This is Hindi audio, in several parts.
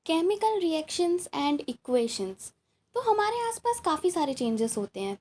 Chemical reactions and equations. तो हमारे आसपास काफ़ी सारे चेंजेस होते हैं।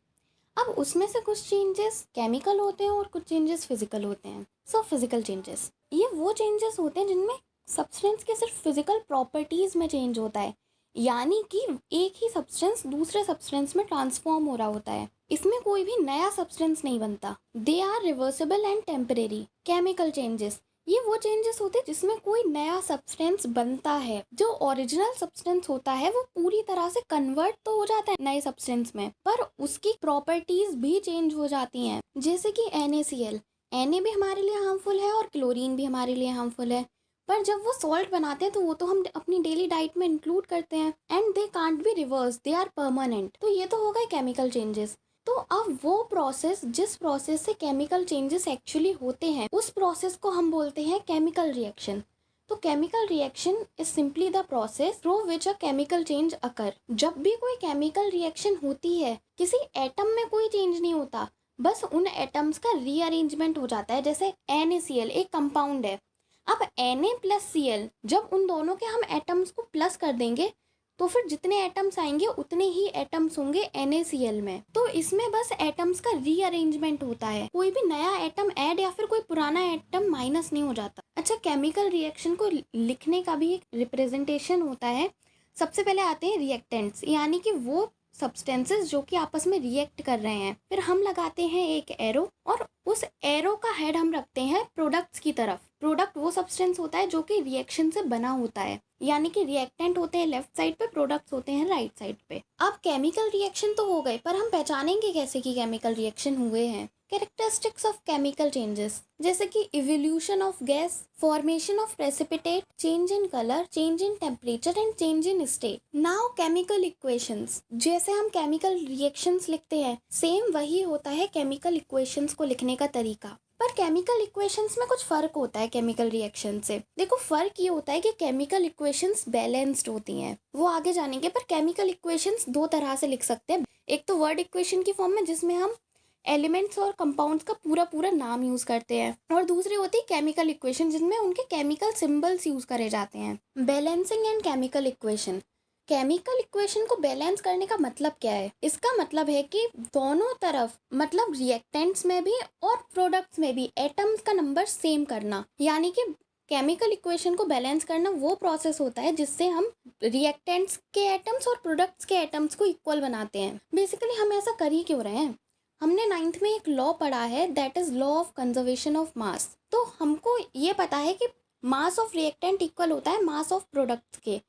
अब उसमें से कुछ चेंजेस केमिकल होते हैं और कुछ चेंजेस फिजिकल होते हैं। सो फिजिकल चेंजेस ये वो चेंजेस होते हैं जिनमें सब्सटेंस के सिर्फ फिजिकल प्रॉपर्टीज़ में चेंज होता है, यानी कि एक ही सब्सटेंस दूसरे सब्सटेंस में ट्रांसफॉर्म हो रहा होता है। इसमें कोई भी नया सब्सटेंस नहीं बनता। They are reversible and temporary. Chemical changes ये वो चेंजेस होते हैं जिसमें कोई नया सब्सटेंस बनता है। जो ओरिजिनल सब्सटेंस होता है वो पूरी तरह से कन्वर्ट तो हो जाता है नए सब्सटेंस में, पर उसकी प्रॉपर्टीज भी चेंज हो जाती हैं। जैसे कि NaCl, Na भी हमारे लिए हार्मफुल है और क्लोरीन भी हमारे लिए हार्मफुल है, पर जब वो सॉल्ट बनाते हैं तो वो तो हम अपनी डेली डाइट में इंक्लूड करते हैं and they can't be reverse, they are permanent. तो ये तो हो गए केमिकल चेंजेस। तो अब वो प्रोसेस जिस प्रोसेस से केमिकल चेंजेस एक्चुअली होते हैं उस प्रोसेस को हम बोलते हैं केमिकल रिएक्शन। तो chemical reaction is simply the process through which a chemical change occur. जब भी कोई केमिकल रिएक्शन होती है किसी एटम में कोई चेंज नहीं होता, बस उन एटम्स का रीअरेंजमेंट हो जाता है। जैसे NaCl एक कंपाउंड है, अब Na+Cl जब उन दोनों के हम एटम्स को प्लस कर देंगे तो फिर जितने एटम्स आएंगे उतने ही एटम्स होंगे NaCl में। तो इसमें बस एटम्स का रीअरेंजमेंट होता है, कोई भी नया एटम ऐड या फिर कोई पुराना एटम माइनस नहीं हो जाता। अच्छा, केमिकल रिएक्शन को लिखने का भी एक रिप्रेजेंटेशन होता है। सबसे पहले आते हैं रिएक्टेंट्स, यानी कि वो सब्सटेंसेस जो कि आपस में रिएक्ट कर रहे हैं। फिर हम लगाते हैं एक एरो और उस एरो का हेड हम रखते हैं प्रोडक्ट्स की तरफ। प्रोडक्ट वो सब्सटेंस होता है जो कि रिएक्शन से बना होता है, यानी कि रिएक्टेंट होते हैं लेफ्ट साइड पे, प्रोडक्ट्स होते हैं राइट साइड पे। अब केमिकल रिएक्शन तो हो गए, पर हम पहचानेंगे कैसे कि केमिकल रिएक्शन हुए हैं? कैरेक्टरिस्टिक्स ऑफ केमिकल चेंजेस, जैसे कि evolution of gas, formation of precipitate, change in colour, change in temperature and change in state. Now chemical equations, जैसे हम केमिकल रिएक्शंस लिखते हैं सेम वही होता है केमिकल इक्वेशंस को लिखने का तरीका। पर केमिकल इक्वेशंस में कुछ फर्क होता है केमिकल रिएक्शन से। देखो, फर्क ये होता है कि केमिकल इक्वेशंस बैलेंस्ड होती हैं, वो आगे जानेंगे। पर केमिकल इक्वेशंस दो तरह से लिख सकते हैं। एक तो वर्ड इक्वेशन की फॉर्म में जिसमें हम एलिमेंट्स और कंपाउंड्स का पूरा पूरा नाम यूज करते हैं, और दूसरी होती है केमिकल इक्वेशन जिसमें उनके केमिकल सिंबल्स यूज करे जाते हैं। Balancing and chemical equation. Chemical equation को बैलेंस करने का मतलब क्या है? इसका मतलब है कि दोनों तरफ, मतलब रिएक्टेंट्स में भी और प्रोडक्ट्स में भी एटम्स का नंबर सेम करना। यानी कि केमिकल इक्वेशन को बैलेंस करना वो प्रोसेस होता है जिससे हम रिएक्टेंट्स के एटम्स और प्रोडक्ट्स के एटम्स को इक्वल बनाते हैं। बेसिकली हम ऐसा कर ही क्यों रहे हैं? हमने 9th में एक लॉ पढ़ा है, that is law of conservation of mass. तो हमको ये पता है कि मास ऑफ रिएक्टेंट इक्वल होता है मास ऑफ प्रोडक्ट्स के।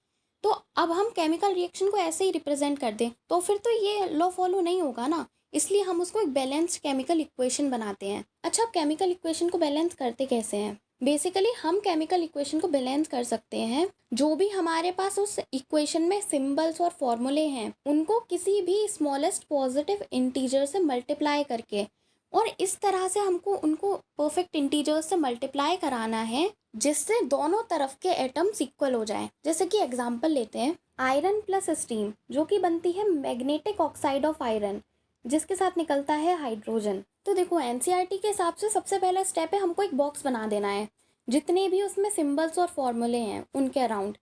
तो अब हम केमिकल रिएक्शन को ऐसे ही रिप्रेजेंट कर दें तो फिर तो ये लॉ फॉलो नहीं होगा ना, इसलिए हम उसको एक बैलेंस्ड केमिकल इक्वेशन बनाते हैं। अच्छा, अब केमिकल इक्वेशन को बैलेंस करते कैसे हैं? बेसिकली हम केमिकल इक्वेशन को बैलेंस कर सकते हैं, जो भी हमारे पास उस इक्वेशन में सिंबल्स और फॉर्मूले हैं उनको किसी भी स्मॉलेस्ट पॉजिटिव इंटीजर से मल्टीप्लाई करके, और इस तरह से हमको उनको परफेक्ट इंटीजर्स से मल्टीप्लाई कराना है जिससे दोनों तरफ के एटम्स इक्वल हो जाएं। जैसे कि एग्जांपल लेते हैं, आयरन प्लस स्टीम जो कि बनती है मैग्नेटिक ऑक्साइड ऑफ आयरन, जिसके साथ निकलता है हाइड्रोजन। तो देखो, NCERT के हिसाब से सबसे पहला स्टेप है हमको एक बॉक्स बना देना है, जितने भी उसमें सिंबल्स और फॉर्मूले हैं उनके अराउंड।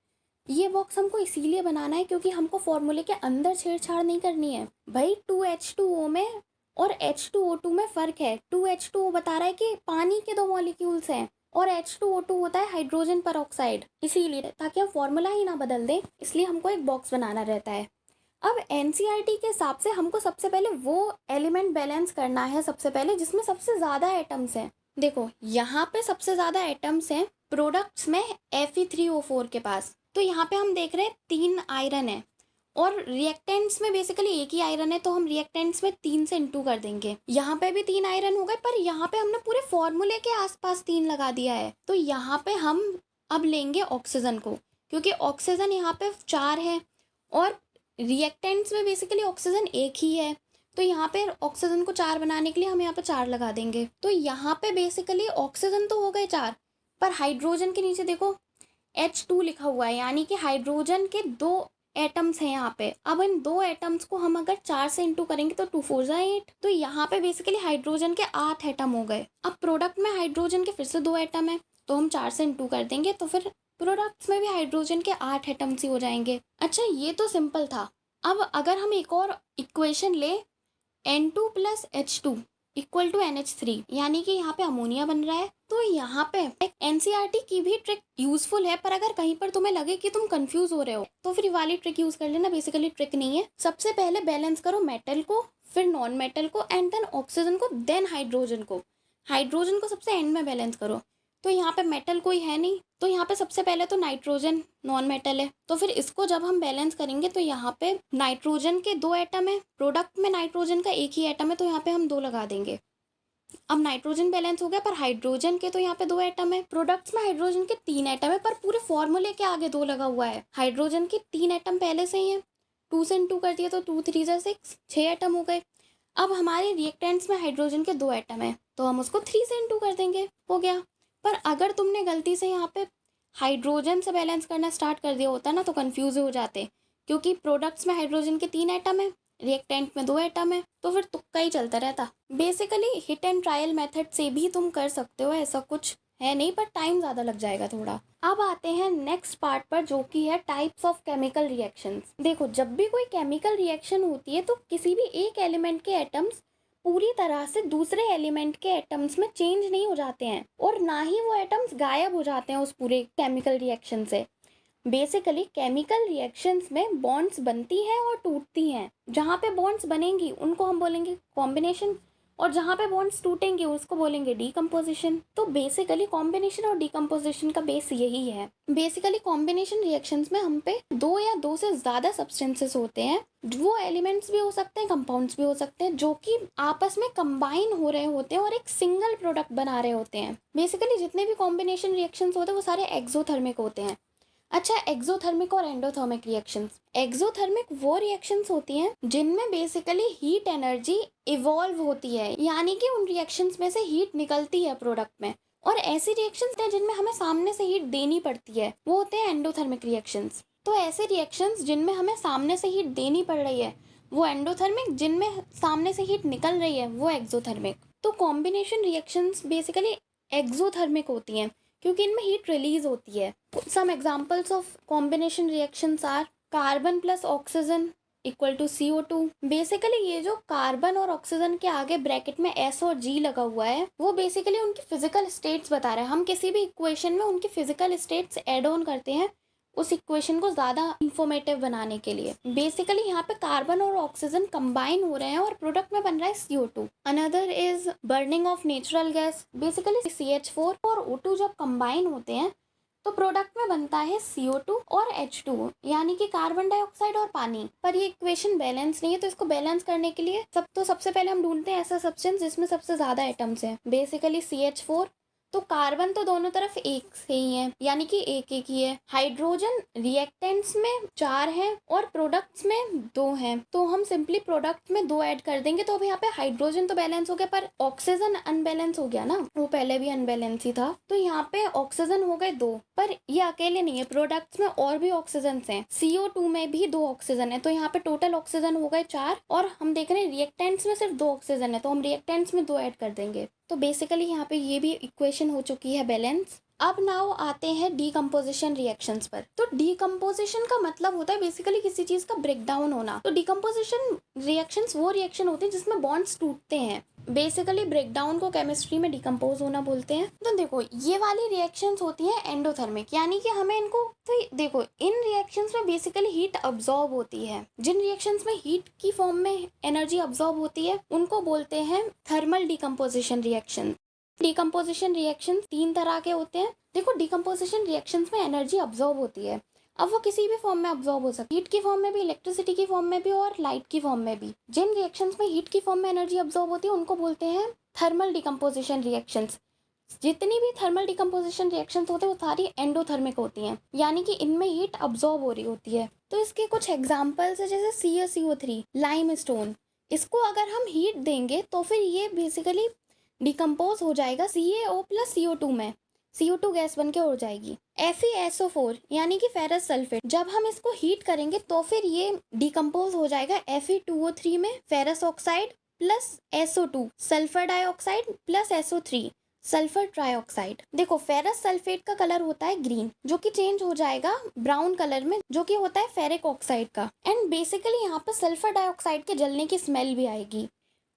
ये बॉक्स हमको इसीलिए बनाना है क्योंकि हमको फॉर्मूले के अंदर छेड़छाड़ नहीं करनी है। भाई 2H2O में और H2O2 में फ़र्क है। 2H2O बता रहा है कि पानी के दो मॉलिक्यूल्स हैं और H2O2 होता है हाइड्रोजन पर ऑक्साइड, इसीलिए ताकि हम फॉर्मूला ही ना बदल दें, इसलिए हमको एक बॉक्स बनाना रहता है। अब NCERT के हिसाब से हमको सबसे पहले वो एलिमेंट बैलेंस करना है सबसे पहले जिसमें सबसे ज़्यादा एटम्स हैं। देखो, यहाँ पे सबसे ज़्यादा एटम्स हैं प्रोडक्ट्स में Fe3O4 के पास। तो यहाँ पे हम देख रहे हैं 3 आयरन है और रिएक्टेंट्स में बेसिकली एक ही आयरन है, तो हम रिएक्टेंट्स में 3 से इंटू कर देंगे। यहाँ पे भी 3 आयरन हो गए, पर यहाँ पे हमने पूरे फॉर्मूले के आसपास 3 लगा दिया है। तो यहाँ पे हम अब लेंगे ऑक्सीजन को, क्योंकि ऑक्सीजन यहाँ पे 4 है और रिएक्टेंट्स में बेसिकली ऑक्सीजन एक ही है। तो यहाँ पे ऑक्सीजन को 4 बनाने के लिए हम यहाँ पे 4 लगा देंगे। तो यहाँ पे बेसिकली ऑक्सीजन तो हो गए 4, पर हाइड्रोजन के नीचे देखो H2 लिखा हुआ है, यानी कि हाइड्रोजन के 2 एटम्स हैं यहाँ पे। अब इन 2 एटम्स को हम अगर 4 से इंटू करेंगे तो 2 4 जा 8। तो यहाँ पे बेसिकली हाइड्रोजन के 8 एटम हो गए। अब प्रोडक्ट में हाइड्रोजन के फिर से 2 एटम है, तो हम 4 से इंटू कर देंगे तो फिर प्रोडक्ट्स में भी हाइड्रोजन के 8 एटम्स ही हो जाएंगे। अच्छा, ये तो सिंपल था। अब अगर हम एक और इक्वेशन ले, N2 plus H2 equal to NH3, यानी कि यहाँ पे अमोनिया बन रहा है। तो यहाँ पे एक NCERT की भी ट्रिक यूजफुल है, पर अगर कहीं पर तुम्हें लगे कि तुम कंफ्यूज हो रहे हो तो फिर वाली ट्रिक यूज कर लेना। बेसिकली ट्रिक नहीं है। सबसे पहले बैलेंस करो मेटल को, फिर नॉन मेटल को, एंड देन ऑक्सीजन को, देन हाइड्रोजन को। हाइड्रोजन को सबसे एंड में बैलेंस करो। तो यहाँ पे मेटल कोई है नहीं, तो यहाँ पे सबसे पहले तो नाइट्रोजन नॉन मेटल है, तो फिर इसको जब हम बैलेंस करेंगे तो यहाँ पे नाइट्रोजन के 2 एटम है, प्रोडक्ट में नाइट्रोजन का एक ही एटम है, तो यहाँ पे हम 2 लगा देंगे। अब नाइट्रोजन बैलेंस हो गया, पर हाइड्रोजन के तो यहाँ पे 2 एटम है। प्रोडक्ट्स में हाइड्रोजन के 3 एटम है, पर पूरे फॉर्मूले के आगे 2 लगा हुआ है। हाइड्रोजन के 3 एटम पहले से ही है, 2 से 2 कर दिया तो 2 3 जा 6, 6 एटम हो गए। अब हमारे रिएक्टेंट्स में हाइड्रोजन के 2 एटम है, तो हम उसको 3 से 2 कर देंगे, हो गया। पर अगर तुमने गलती से यहाँ पे हाइड्रोजन से बैलेंस करना स्टार्ट कर दिया होता ना, तो कंफ्यूज हो जाते, क्योंकि प्रोडक्ट्स में हाइड्रोजन के 3 एटम है, रिएक्टेंट में 2 एटम है, तो फिर तुक्का ही चलता रहता। Basically hit and trial method से भी तुम कर सकते हो, ऐसा कुछ है नहीं, पर टाइम ज़्यादा लग जाएगा थोड़ा। अब आते हैं नेक्स्ट पार्ट पर, जो कि है टाइप्स ऑफ केमिकल रिएक्शंस। देखो, जब भी कोई केमिकल रिएक्शन होती है तो किसी भी एक एलिमेंट के एटम्स पूरी तरह से दूसरे एलिमेंट के एटम्स में चेंज नहीं हो जाते हैं, और ना ही वो एटम्स गायब हो जाते हैं उस पूरे केमिकल रिएक्शन से। बेसिकली केमिकल रिएक्शंस में बॉन्ड्स बनती हैं और टूटती हैं। जहाँ पे बॉन्ड्स बनेंगी उनको हम बोलेंगे कॉम्बिनेशन, और जहाँ पे बॉन्ड्स टूटेंगे उसको बोलेंगे डीकम्पोजिशन। तो बेसिकली कॉम्बिनेशन और डीकम्पोजिशन का बेस यही है। बेसिकली कॉम्बिनेशन रिएक्शंस में हम पे 2 या 2 से ज़्यादा सब्सटेंसेस होते हैं, वो एलिमेंट्स भी हो सकते हैं, कंपाउंड्स भी हो सकते हैं, जो कि आपस में कंबाइन हो रहे होते हैं और एक सिंगल प्रोडक्ट बना रहे होते हैं। बेसिकली जितने भी कॉम्बिनेशन रिएक्शंस होते हैं वो सारे एक्सोथर्मिक होते हैं। अच्छा, एक्सोथर्मिक और एंडोथर्मिक रिएक्शंस। एक्सोथर्मिक वो रिएक्शंस होती हैं जिनमें बेसिकली हीट एनर्जी इवॉल्व होती है, यानी कि उन रिएक्शंस में से हीट निकलती है प्रोडक्ट में। और ऐसी रिएक्शंस हैं जिनमें हमें सामने से हीट देनी पड़ती है, वो होते हैं एंडोथर्मिक रिएक्शंस। तो ऐसे रिएक्शंस जिनमें हमें सामने से हीट देनी पड़ रही है वो एंडोथर्मिक, जिनमें सामने से हीट निकल रही है वो एक्सोथर्मिक। तो कॉम्बिनेशन रिएक्शंस बेसिकली एक्सोथर्मिक होती हैं क्योंकि इनमें हीट रिलीज होती है। Some examples of combination reactions are carbon plus oxygen equal to CO2। Basically ये जो कार्बन और ऑक्सीजन के आगे ब्रैकेट में S और G लगा हुआ है वो बेसिकली उनकी फिजिकल स्टेट्स बता रहा है। हम किसी भी इक्वेशन में उनकी फिजिकल स्टेट्स ऐड ऑन करते हैं उस इक्वेशन को ज़्यादा इंफॉर्मेटिव बनाने के लिए। बेसिकली यहाँ पे कार्बन और ऑक्सीजन कंबाइन हो रहे हैं और प्रोडक्ट में बन रहा है CO2। Another is burning of natural gas. Basically CH4 और O2 जब कंबाइन होते हैं तो प्रोडक्ट में बनता है CO2 और H2, यानी कि कार्बन डाइऑक्साइड और पानी। पर ये इक्वेशन बैलेंस नहीं है, तो इसको बैलेंस करने के लिए सबसे पहले हम ढूंढते हैं ऐसा सब्सटेंस जिसमें सबसे ज्यादा एटम्स हैं। बेसिकली CH4, तो कार्बन तो दोनों तरफ एक से ही है, यानी कि एक एक ही है। हाइड्रोजन रिएक्टेंट्स में 4 हैं और प्रोडक्ट्स में 2 हैं, तो हम सिंपली प्रोडक्ट में 2 ऐड कर देंगे। तो अब यहाँ पे हाइड्रोजन तो बैलेंस हो गया, पर ऑक्सीजन अनबैलेंस हो गया ना, वो पहले भी अनबैलेंस ही था। तो यहाँ पे ऑक्सीजन हो गए 2, पर ये अकेले नहीं है, प्रोडक्ट्स में और भी ऑक्सीजन हैं। CO2 में भी 2 ऑक्सीजन है, तो यहाँ पे टोटल ऑक्सीजन हो गए 4, और हम देख रहे हैं रिएक्टेंट्स में सिर्फ 2 ऑक्सीजन है, तो हम रिएक्टेंट्स में 2 ऐड कर देंगे। तो बेसिकली यहाँ पे ये भी इक्वेशन हो चुकी है बैलेंस। अब नाउ आते हैं डीकम्पोजिशन रिएक्शंस पर। तो डीकम्पोजिशन का मतलब होता है बेसिकली किसी चीज का ब्रेकडाउन होना। तो डीकम्पोजिशन रिएक्शंस वो रिएक्शन होते हैं जिसमें बॉन्ड्स टूटते हैं। बेसिकली ब्रेकडाउन को केमिस्ट्री में डिकम्पोज होना बोलते हैं। तो देखो, ये वाली रिएक्शंस होती हैं एंडोथर्मिक, यानी कि हमें इनको, तो देखो इन रिएक्शंस में बेसिकली हीट अब्सॉर्ब होती है। जिन रिएक्शंस में हीट की फॉर्म में एनर्जी अब्सॉर्ब होती है उनको बोलते हैं thermal decomposition reaction. Decomposition reaction 3 तरह के होते हैं। देखो, डीकम्पोजिशन रिएक्शंस में एनर्जी अब्सॉर्ब होती है, अब वो किसी भी फॉर्म में अब्सॉर्ब हो सकती है, हीट की फॉर्म में भी, इलेक्ट्रिसिटी की फॉर्म में भी और लाइट की फॉर्म में भी। जिन रिएक्शंस में हीट की फॉर्म में एनर्जी अब्सॉर्ब होती है उनको बोलते हैं थर्मल डीकम्पोजिशन रिएक्शंस। जितनी भी थर्मल डीकम्पोजिशन रिएक्शंस होते हैं वो सारी एंडोथर्मिक होती हैं, यानी कि इनमें हीट अब्सॉर्ब हो रही होती है। तो इसके कुछ एग्जांपल्स है, जैसे CaCO3, लाइमस्टोन। इसको अगर हम हीट देंगे तो फिर ये बेसिकली डिकम्पोज हो जाएगा CaO प्लस CO2 में, CO2 गैस बन के उड़ जाएगी। FeSO4 यानी कि फेरस सल्फेट, जब हम इसको हीट करेंगे तो फिर ये डिकम्पोज हो जाएगा Fe2O3 में, ferrous oxide plus SO2, sulphur dioxide plus SO3, sulphur trioxide. देखो फेरस सल्फेट का कलर होता है ग्रीन, जो कि चेंज हो जाएगा ब्राउन कलर में, जो कि होता है फेरिक ऑक्साइड का। एंड बेसिकली यहाँ पर सल्फर डाइऑक्साइड के जलने की स्मेल भी आएगी।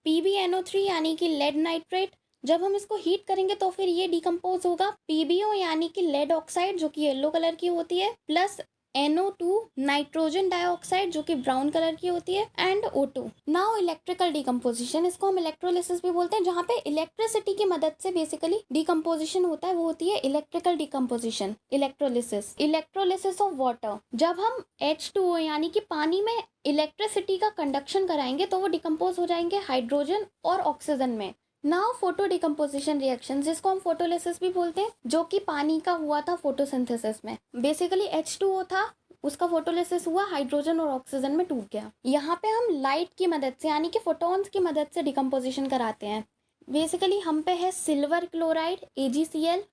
PbNO3 यानी कि लेड नाइट्रेट, जब हम इसको हीट करेंगे तो फिर ये डिकम्पोज होगा PbO यानी कि लेड ऑक्साइड, जो कि येलो कलर की होती है, प्लस NO2 नाइट्रोजन डाइऑक्साइड, जो कि ब्राउन कलर की होती है, and O2। Now electrical decomposition, इसको हम इलेक्ट्रोलिसिस भी बोलते हैं, जहाँ पे इलेक्ट्रिसिटी की मदद से बेसिकली डिकम्पोजिशन होता है, वो होती है electrical decomposition, electrolysis. Electrolysis of water, जब हम H2O यानी कि पानी में इलेक्ट्रिसिटी का कंडक्शन कराएंगे तो वो डिकम्पोज हो जाएंगे हाइड्रोजन और ऑक्सीजन में। नाउ फोटो डिकम्पोजिशन रिएक्शन, जिसको हम फोटोलिसिस भी बोलते हैं, जो कि पानी का हुआ था फोटोसिंथेसिस में। बेसिकली H2O था, उसका फोटोलिसिस हुआ, हाइड्रोजन और ऑक्सीजन में टूट गया। यहाँ पे हम लाइट की मदद से यानी कि फोटॉन्स की मदद से डिकम्पोजिशन कराते हैं। बेसिकली हम पे है सिल्वर क्लोराइड AgCl,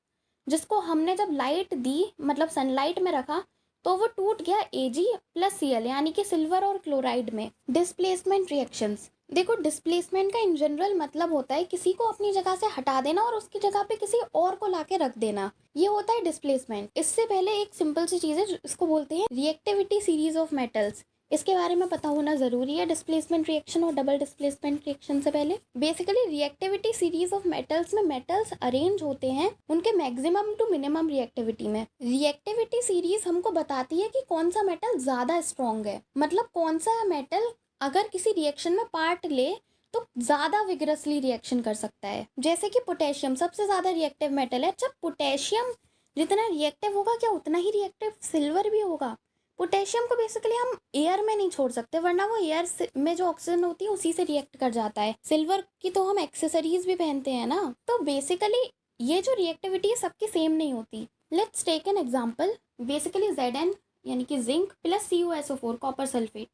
जिसको हमने जब लाइट दी, मतलब सनलाइट में रखा, तो वो टूट गया Ag + Cl यानी कि सिल्वर और क्लोराइड में। डिस्प्लेसमेंट रिएक्शंस, देखो डिस्प्लेसमेंट का इन जनरल मतलब होता है किसी को अपनी जगह से हटा देना और उसकी जगह पे किसी और को लाके रख देना, ये होता है डिस्प्लेसमेंट। इससे पहले एक सिंपल सी चीज़ है इसको बोलते हैं रिएक्टिविटी सीरीज ऑफ मेटल्स, इसके बारे में पता होना जरूरी है डिस्प्लेसमेंट रिएक्शन और डबल डिस्प्लेसमेंट रिएक्शन से पहले। Basically reactivity series of metals में मेटल्स अरेंज होते हैं उनके मैक्सिमम टू मिनिमम रिएक्टिविटी में। रिएक्टिविटी सीरीज हमको बताती है कि कौन सा मेटल ज्यादा स्ट्रॉन्ग है, मतलब कौन सा मेटल अगर किसी रिएक्शन में पार्ट ले तो ज्यादा विगरसली रिएक्शन कर सकता है। जैसे कि पोटेशियम सबसे ज्यादा रिएक्टिव मेटल है। जब पोटेशियम जितना रिएक्टिव होगा क्या उतना ही रिएक्टिव सिल्वर भी होगा। पोटेशियम को बेसिकली हम एयर में नहीं छोड़ सकते, वरना वो एयर में जो ऑक्सीजन होती है उसी से रिएक्ट कर जाता है। सिल्वर की तो हम एक्सेसरीज भी पहनते हैं ना। तो बेसिकली ये जो रिएक्टिविटी है सबकी सेम नहीं होती। Let's take an example. Basically Zn यानी कि zinc plus CuSO4 copper sulphate,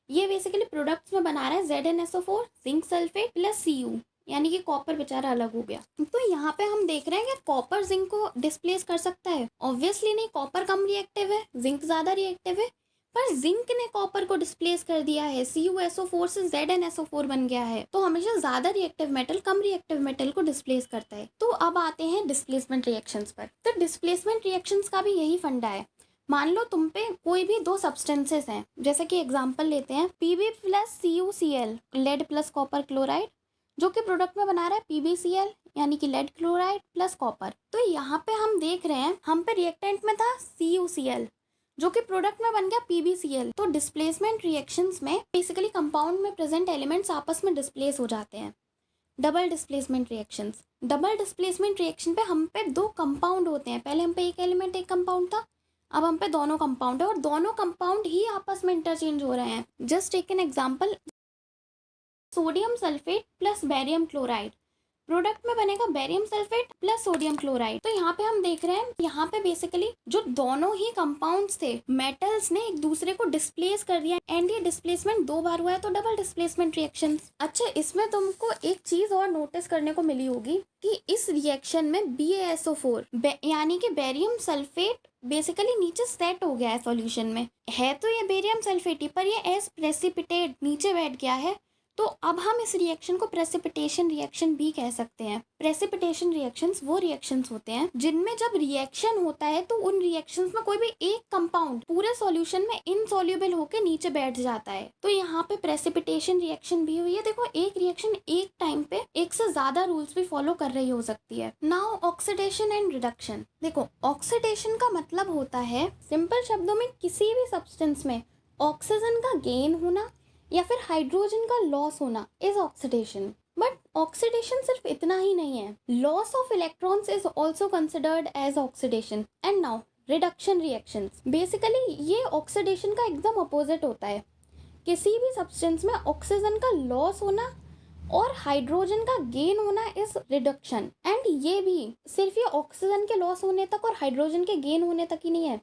ये बेसिकली प्रोडक्ट्स में बना रहा है ZnSO4 zinc sulphate plus Cu यानी कि कॉपर बेचारा अलग हो गया। तो यहाँ पे हम देख रहे हैं कि कॉपर जिंक को डिस्प्लेस कर सकता है, ऑब्वियसली नहीं, कॉपर कम रिएक्टिव है, जिंक ज्यादा रिएक्टिव है, पर जिंक ने कॉपर को डिस्प्लेस कर दिया है, CuSO4 से ZnSO4 बन गया है। तो हमेशा ज्यादा रिएक्टिव मेटल कम रिएक्टिव मेटल को डिस्प्लेस करता है। तो अब आते हैं डिस्प्लेसमेंट रिएक्शंस पर। तो डिस्प्लेसमेंट रिएक्शंस का भी यही फंडा है। मान लो तुम पे कोई भी दो सब्सटेंसेस हैं, जैसे कि एग्जांपल लेते हैं Pb + CuCl lead plus copper chloride, जो कि प्रोडक्ट में बना रहा है PbCl यानी कि लेड क्लोराइड प्लस कॉपर। तो यहाँ पे हम देख रहे हैं हम पे रिएक्टेंट में था CuCl, जो कि प्रोडक्ट में बन गया PbCl। तो डिस्प्लेसमेंट रिएक्शंस में बेसिकली कंपाउंड में प्रेजेंट एलिमेंट्स आपस में डिस्प्लेस हो जाते हैं। Double displacement reactions, double displacement reaction पे हम पे दो कंपाउंड होते हैं। पहले हम पे एक एलिमेंट एक कंपाउंड था, अब हम पे दोनों कंपाउंड है और दोनों कंपाउंड ही आपस में इंटरचेंज हो रहे हैं। Just take an example, sodium sulphate plus barium chloride, product में बनेगा barium sulphate plus sodium chloride. तो यहाँ पे हम देख रहे हैं यहाँ पे बेसिकली जो दोनों ही कंपाउंड्स थे, मेटल्स ने एक दूसरे को डिस्प्लेस कर दिया, एंड ये डिस्प्लेसमेंट दो बार हुआ है, तो डबल डिस्प्लेसमेंट रिएक्शन। अच्छा, इसमें तुमको एक चीज और नोटिस करने को मिली होगी कि इस रिएक्शन में BaSO4 यानी कि बेरियम सल्फेट बेसिकली नीचे सेट हो गया है सॉल्यूशन में। है तो ये बेरियम सल्फेट ही, पर ये एज प्रेसिपिटेट नीचे बैठ गया है। तो अब हम इस रिएक्शन को प्रेसिपिटेशन रिएक्शन भी कह सकते हैं। प्रेसिपिटेशन रिएक्शंस वो रिएक्शंस होते हैं जिनमें जब रिएक्शन होता है तो उन रिएक्शंस में कोई भी एक कंपाउंड पूरे सॉल्यूशन में इनसॉल्युबल होकर नीचे बैठ जाता है। तो यहाँ पे प्रेसिपिटेशन रिएक्शन भी हुई है। देखो, एक रिएक्शन एक टाइम पे एक से ज्यादा रूल्स भी फॉलो कर रही हो सकती है। Now oxidation and reduction. देखो, ऑक्सीडेशन का मतलब होता है सिंपल शब्दों में किसी भी सब्सटेंस में ऑक्सीजन का गेन होना या फिर हाइड्रोजन का लॉस होना इज ऑक्सीडेशन। बट ऑक्सीडेशन सिर्फ इतना ही नहीं है, loss of electrons is also considered as oxidation. And now reduction reactions, basically ये ऑक्सीडेशन का एकदम अपोजिट होता है। किसी भी सब्सटेंस में ऑक्सीजन का लॉस होना और हाइड्रोजन का गेन होना इज रिडक्शन। एंड ये भी सिर्फ ये ऑक्सीजन के लॉस होने तक और हाइड्रोजन के गेन होने तक ही नहीं है,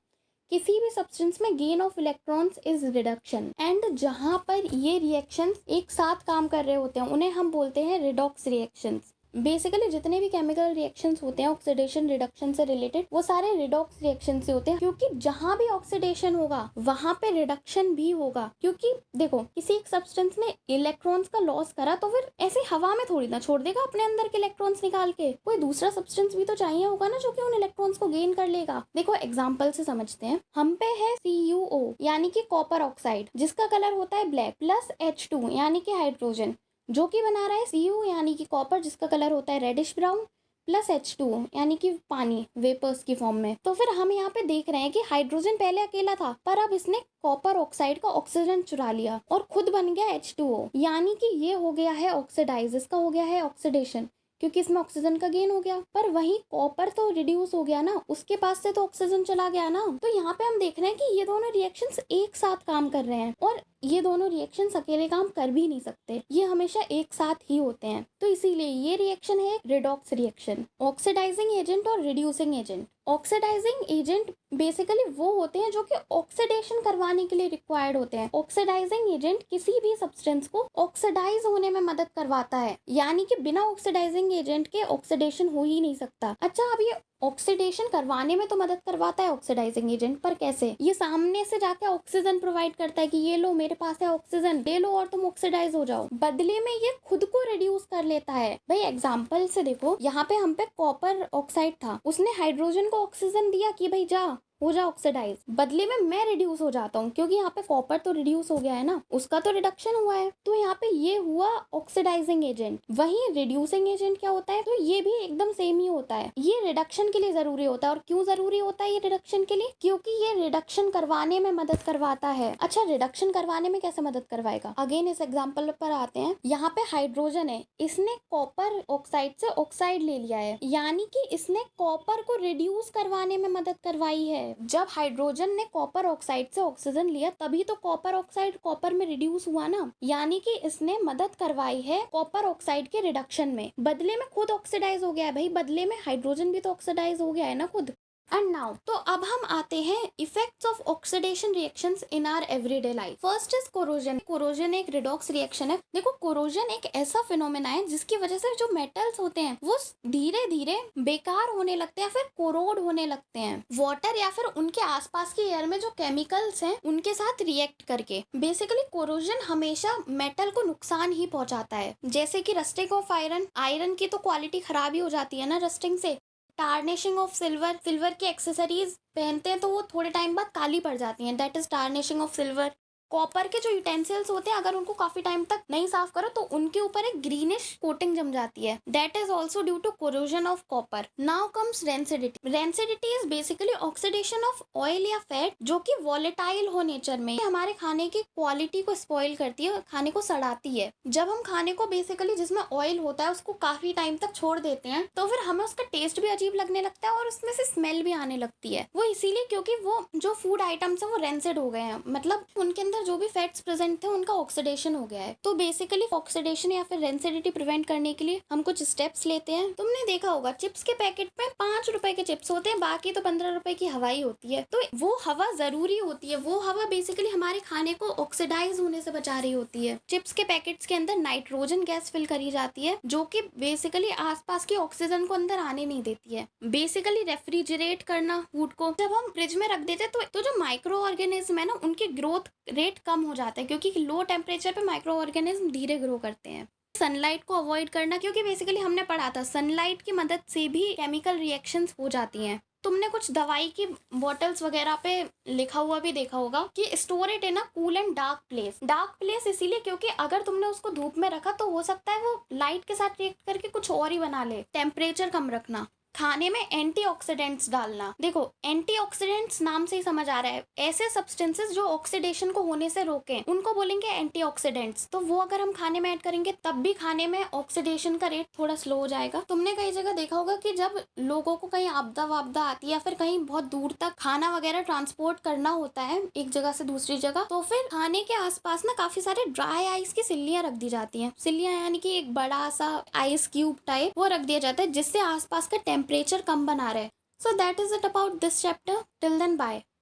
किसी भी सब्सटेंस में gain of electrons is reduction. And जहां पर ये रिएक्शंस एक साथ काम कर रहे होते हैं उन्हें हम बोलते हैं रिडॉक्स रिएक्शंस। बेसिकली जितने भी केमिकल रिएक्शंस होते हैं ऑक्सीडेशन रिडक्शन से रिलेटेड, वो सारे रिडॉक्स रिएक्शन से होते हैं, क्योंकि जहां भी ऑक्सीडेशन होगा वहां पे रिडक्शन भी होगा। क्योंकि देखो, किसी एक सब्सटेंस ने इलेक्ट्रॉन्स का लॉस करा तो फिर ऐसे हवा में थोड़ी ना छोड़ देगा अपने अंदर के इलेक्ट्रॉन्स निकाल के, कोई दूसरा सब्सटेंस भी तो चाहिए होगा ना जो कि उन इलेक्ट्रॉन्स को गेन कर लेगा। देखो एग्जाम्पल से समझते हैं, हम पे है CuO यानी कि कॉपर ऑक्साइड, जिसका कलर होता है ब्लैक, प्लस H2 यानी कि हाइड्रोजन, जो कि बना रहा है Cu यानी कि कॉपर, जिसका कलर होता है रेडिश ब्राउन, प्लस H2 यानी कि पानी वेपर्स की फॉर्म में। तो फिर हम यहाँ पे देख रहे हैं कि हाइड्रोजन पहले अकेला था, पर अब इसने कॉपर ऑक्साइड का ऑक्सीजन चुरा लिया और खुद बन गया H2O, यानी कि ये हो गया है ऑक्सीडाइज, इसका हो गया है ऑक्सीडेशन, क्योंकि इसमें ऑक्सीजन का गेन हो गया। पर वही कॉपर तो रिड्यूस हो गया ना, उसके पास से तो ऑक्सीजन चला गया ना। तो यहाँ पे हम देख रहे हैं कि ये दोनों रिएक्शंस एक साथ काम कर रहे हैं, और ये दोनों रिएक्शंस अकेले काम कर भी नहीं सकते, ये हमेशा एक साथ ही होते हैं। तो इसीलिए ये रिएक्शन है रिडॉक्स रिएक्शन। ऑक्सीडाइजिंग एजेंट और reducing agent. Oxidizing agent basically वो होते हैं जो कि ऑक्सीडेशन करवाने के लिए रिक्वायर्ड होते हैं। ऑक्सीडाइजिंग एजेंट किसी भी सब्सटेंस को ऑक्सीडाइज होने में मदद करवाता है, यानी कि बिना ऑक्सीडाइजिंग एजेंट के ऑक्सीडेशन हो ही नहीं सकता। अच्छा, अब ये ऑक्सीडेशन करवाने में तो मदद करवाता है ऑक्सीडाइजिंग एजेंट, पर कैसे? ये सामने से जाके ऑक्सीजन प्रोवाइड करता है कि ये लो, मेरे पास है ऑक्सीजन, ले लो और तुम ऑक्सीडाइज हो जाओ। बदले में ये खुद को रिड्यूस कर लेता है। भाई एग्जांपल से देखो, यहाँ पे हम पे कॉपर ऑक्साइड था, उसने हाइड्रोजन को ऑक्सीजन दिया कि भाई जा हो जा ऑक्सीडाइज, बदले में मैं रिड्यूस हो जाता हूँ, क्योंकि यहाँ पे कॉपर तो रिड्यूस हो गया है ना, उसका तो रिडक्शन हुआ है। तो यहाँ पे ये हुआ ऑक्सीडाइजिंग एजेंट। वहीं रिड्यूसिंग एजेंट क्या होता है? तो ये भी एकदम सेम ही होता है, ये रिडक्शन के लिए जरूरी होता है। और क्यों जरूरी होता है ये रिडक्शन के लिए? क्योंकि ये रिडक्शन करवाने में मदद करवाता है। अच्छा, रिडक्शन करवाने में कैसे मदद करवाएगा? अगेन इस एग्जाम्पल पर आते हैं। यहाँ पे हाइड्रोजन है, इसने कॉपर ऑक्साइड से ऑक्साइड ले लिया है, यानी कि इसने कॉपर को रिड्यूस करवाने में मदद करवाई है। जब हाइड्रोजन ने कॉपर ऑक्साइड से ऑक्सीजन लिया, तभी तो कॉपर ऑक्साइड कॉपर में रिड्यूस हुआ ना, यानी कि इसने मदद करवाई है कॉपर ऑक्साइड के रिडक्शन में। बदले में खुद ऑक्सीडाइज हो गया है। भाई बदले में हाइड्रोजन भी तो ऑक्सीडाइज हो गया है ना खुद। एंड नाउ, तो अब हम आते हैं effects of oxidation reactions in our everyday life. First is corrosion. Corrosion एक रिडॉक्स रिएक्शन है। देखो, कोरोजन एक ऐसा फिनोमेना है जिसकी वजह से जो मेटल्स होते हैं वो धीरे धीरे बेकार होने लगते हैं, फिर कोरोड होने लगते हैं वाटर या फिर उनके आसपास के एयर में जो केमिकल्स हैं उनके साथ रिएक्ट करके। बेसिकली कोरोजन हमेशा मेटल को नुकसान ही पहुंचाता है, जैसे कि रस्टिंग ऑफ आयरन। आयरन की तो क्वालिटी खराब ही हो जाती है ना रस्टिंग से। Tarnishing of silver. सिल्वर की एक्सेसरीज पहनते हैं तो वो थोड़े टाइम बाद काली पड़ जाती हैं, that is tarnishing of silver. Copper के जो यूटेंसिल्स होते हैं, अगर उनको काफी टाइम तक नहीं साफ करो तो उनके ऊपर एक ग्रीनिश कोटिंग जम जाती है, that is also due to corrosion of copper. Now comes rancidity. Rancidity is basically oxidation of oil या फैट जो कि वॉलेटाइल हो नेचर में, हमारे खाने की क्वालिटी को स्पॉइल करती है, खाने को सड़ाती है। जब हम खाने को बेसिकली जिसमें ऑयल होता है उसको काफी टाइम तक छोड़ देते हैं तो फिर हमें उसका टेस्ट भी अजीब लगने लगता है और उसमें से स्मेल भी आने लगती है। वो इसीलिए क्योंकि वो जो फूड आइटम्स है वो रेंसिड हो गए हैं, मतलब उनके अंदर जो भी फैट्स प्रेजेंट थे उनका ऑक्सीडेशन हो गया है। तो बेसिकली ऑक्सीडेशन या फिर रेंसिडिटी प्रिवेंट करने के लिए हम कुछ स्टेप्स लेते हैं। तुमने देखा होगा चिप्स के पैकेट में 5 रुपए के चिप्स होते हैं, बाकी तो 15 रुपए की हवाई होती है। तो वो हवा जरूरी होती है, वो हवा बेसिकली हमारे खाने को ऑक्सीडाइज होने से बचा रही होती है। चिप्स के पैकेट्स के अंदर नाइट्रोजन गैस फिल करी जाती है जो कि बेसिकली आसपास की ऑक्सीजन को अंदर आने नहीं देती है। बेसिकली रेफ्रिजरेट करना फूड को जब हम फ्रिज में रख देते हैं तो जो माइक्रो ऑर्गेनिज्म है ना उनकी ग्रोथ रेट कम हो जाता है, क्योंकि लो टेम्परेचर पे माइक्रो ऑर्गेनिज्म धीरे ग्रो करते हैं। सनलाइट को अवॉइड करना, क्योंकि बेसिकली हमने पढ़ा था सनलाइट की मदद से भी केमिकल रिएक्शंस हो जाती हैं। तुमने कुछ दवाई की बॉटल्स वगैरह पे लिखा हुआ भी देखा होगा कि store it in a cool and dark place. Dark place इसीलिए क्योंकि अगर तुमने उसको धूप में रखा तो हो सकता है वो लाइट के साथ रिएक्ट करके कुछ और ही बना ले। टेम्परेचर कम रखना। खाने में एंटीऑक्सीडेंट्स डालना। देखो एंटीऑक्सीडेंट्स नाम से ही समझ आ रहा है, ऐसे सब्सटेंसेस जो ऑक्सीडेशन को होने से रोकें उनको बोलेंगे एंटीऑक्सीडेंट्स। तो वो अगर हम खाने में ऐड करेंगे तब भी खाने में ऑक्सीडेशन का रेट थोड़ा स्लो हो जाएगा। तुमने कई जगह देखा होगा कि जब लोगों को कहीं आपदा वापदा आती है या फिर कहीं बहुत दूर तक खाना वगैरह ट्रांसपोर्ट करना होता है एक जगह से दूसरी जगह, तो फिर खाने के आसपास ना काफी सारे ड्राई आइस की सिल्लियां रख दी जाती हैं। सिल्लियां यानी कि एक बड़ा सा आइस क्यूब टाइप वो रख दिया जाता है जिससे आसपास का टेम्परेचर कम बना रहे। So that is it about this chapter. Till then, bye.